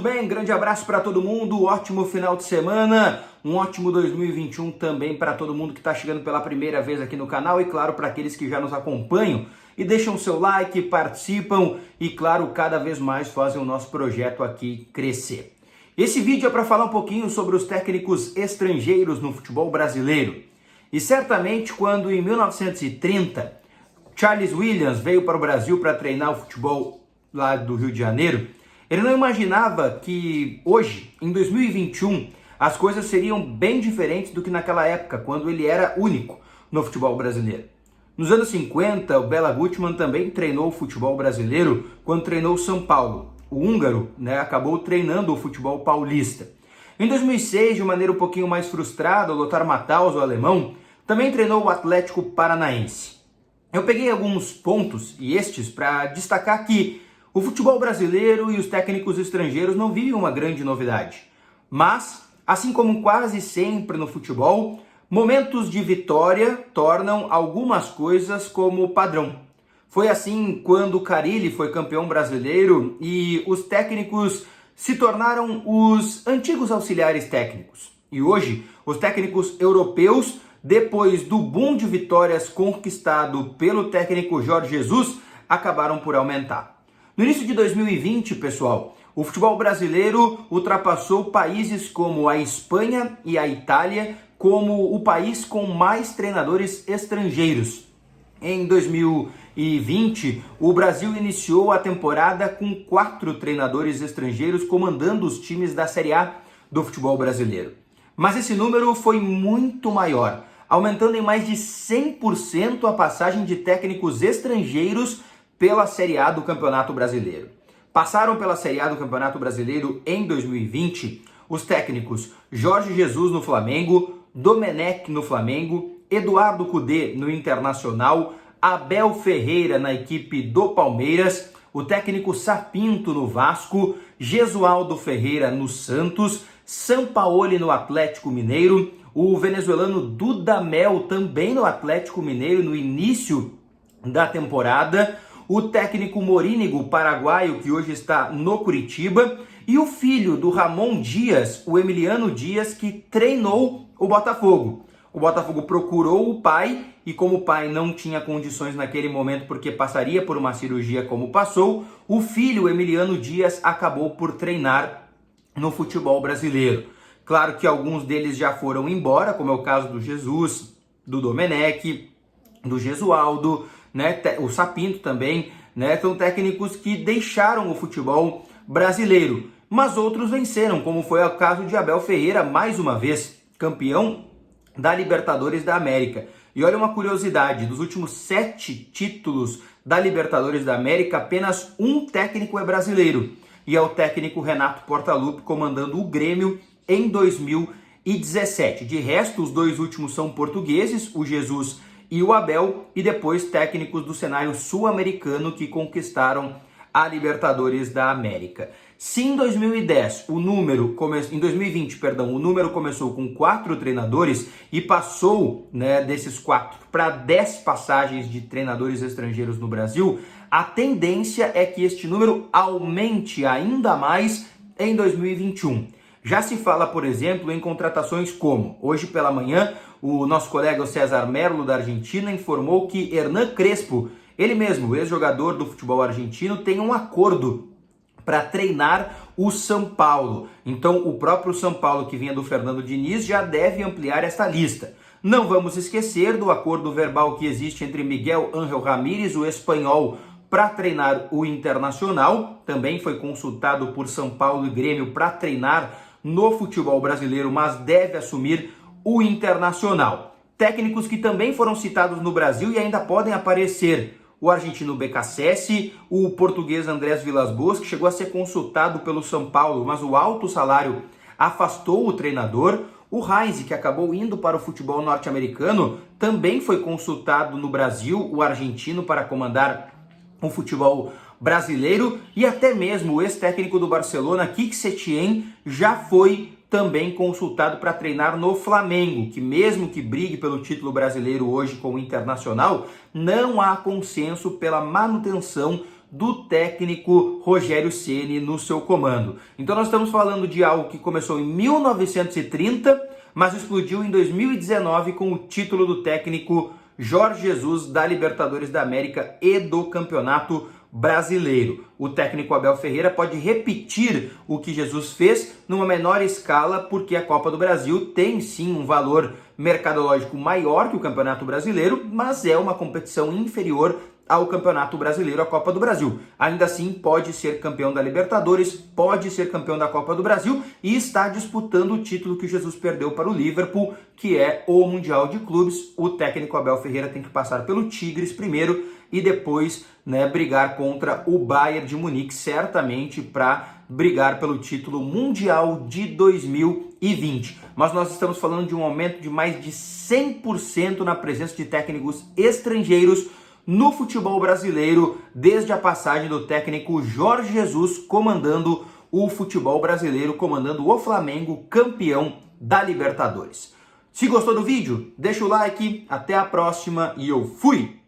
bem? Grande abraço para todo mundo, ótimo final de semana, um ótimo 2021 também para todo mundo que está chegando pela primeira vez aqui no canal e claro para aqueles que já nos acompanham e deixam o seu like, participam e claro cada vez mais fazem o nosso projeto aqui crescer. Esse vídeo é para falar um pouquinho sobre os técnicos estrangeiros no futebol brasileiro e certamente quando em 1930 Charles Williams veio para o Brasil para treinar o futebol lá do Rio de Janeiro, ele não imaginava que hoje, em 2021, as coisas seriam bem diferentes do que naquela época, quando ele era único no futebol brasileiro. Nos anos 50, o Bela Gutmann também treinou o futebol brasileiro quando treinou o São Paulo. O húngaro, acabou treinando o futebol paulista. Em 2006, de maneira um pouquinho mais frustrada, o Lothar Matthaus, o alemão, também treinou o Atlético Paranaense. Eu peguei alguns pontos e estes para destacar que o futebol brasileiro e os técnicos estrangeiros não vivem uma grande novidade. Mas, assim como quase sempre no futebol, momentos de vitória tornam algumas coisas como padrão. Foi assim quando o Carille foi campeão brasileiro e os técnicos se tornaram os antigos auxiliares técnicos. E hoje, os técnicos europeus, depois do boom de vitórias conquistado pelo técnico Jorge Jesus, acabaram por aumentar. No início de 2020, pessoal, o futebol brasileiro ultrapassou países como a Espanha e a Itália como o país com mais treinadores estrangeiros. Em 2020, o Brasil iniciou a temporada com 4 treinadores estrangeiros comandando os times da Série A do futebol brasileiro. Mas esse número foi muito maior, aumentando em mais de 100% a passagem de técnicos estrangeiros pela Série A do Campeonato Brasileiro. Passaram pela Série A do Campeonato Brasileiro em 2020 os técnicos Jorge Jesus no Flamengo, Domenech no Flamengo, Eduardo Cudê no Internacional, Abel Ferreira na equipe do Palmeiras, o técnico Sapinto no Vasco, Gesualdo Ferreira no Santos, Sampaoli no Atlético Mineiro, o venezuelano Dudamel também no Atlético Mineiro no início da temporada, o técnico Morínigo, paraguaio, que hoje está no Curitiba, e o filho do Ramon Dias, o Emiliano Dias, que treinou o Botafogo. O Botafogo procurou o pai e como o pai não tinha condições naquele momento porque passaria por uma cirurgia como passou, o filho, Emiliano Dias, acabou por treinar no futebol brasileiro. Claro que alguns deles já foram embora, como é o caso do Jesus, do Domenech, do Gesualdo, o Sapinto também, são técnicos que deixaram o futebol brasileiro, mas outros venceram, como foi o caso de Abel Ferreira, mais uma vez, campeão da Libertadores da América. E olha uma curiosidade, dos últimos 7 títulos da Libertadores da América, apenas um técnico é brasileiro, e é o técnico Renato Portaluppi, comandando o Grêmio em 2017. De resto, os 2 últimos são portugueses, o Jesus e o Abel, e depois técnicos do cenário sul-americano que conquistaram a Libertadores da América. Se em 2020, o número começou com 4 treinadores e passou, desses 4 para 10 passagens de treinadores estrangeiros no Brasil, a tendência é que este número aumente ainda mais em 2021. Já se fala, por exemplo, em contratações como, hoje pela manhã, o nosso colega César Merlo, da Argentina, informou que Hernan Crespo, ele mesmo, ex-jogador do futebol argentino, tem um acordo para treinar o São Paulo. Então, o próprio São Paulo, que vinha do Fernando Diniz, já deve ampliar esta lista. Não vamos esquecer do acordo verbal que existe entre Miguel Ángel Ramírez, o espanhol, para treinar o Internacional. Também foi consultado por São Paulo e Grêmio para treinar no futebol brasileiro, mas deve assumir o Internacional. Técnicos que também foram citados no Brasil e ainda podem aparecer: o argentino BKSS, o português Andrés Vilas-Boas, que chegou a ser consultado pelo São Paulo, mas o alto salário afastou o treinador. O Heinze, que acabou indo para o futebol norte-americano, também foi consultado no Brasil, o argentino, para comandar o futebol brasileiro, e até mesmo o ex-técnico do Barcelona, Quique Setien, já foi também consultado para treinar no Flamengo, que mesmo que brigue pelo título brasileiro hoje com o Internacional, não há consenso pela manutenção do técnico Rogério Ceni no seu comando. Então nós estamos falando de algo que começou em 1930, mas explodiu em 2019 com o título do técnico Jorge Jesus da Libertadores da América e do Campeonato Brasileiro. O técnico Abel Ferreira pode repetir o que Jesus fez numa menor escala, porque a Copa do Brasil tem sim um valor mercadológico maior que o Campeonato Brasileiro, mas é uma competição inferior ao Campeonato Brasileiro, a Copa do Brasil. Ainda assim, pode ser campeão da Libertadores, pode ser campeão da Copa do Brasil e está disputando o título que Jesus perdeu para o Liverpool, que é o Mundial de Clubes. O técnico Abel Ferreira tem que passar pelo Tigres primeiro e depois, brigar contra o Bayern de Munique, certamente para brigar pelo título mundial de 2020. Mas nós estamos falando de um aumento de mais de 100% na presença de técnicos estrangeiros no futebol brasileiro, desde a passagem do técnico Jorge Jesus comandando o futebol brasileiro, comandando o Flamengo, campeão da Libertadores. Se gostou do vídeo, deixa o like, até a próxima e eu fui!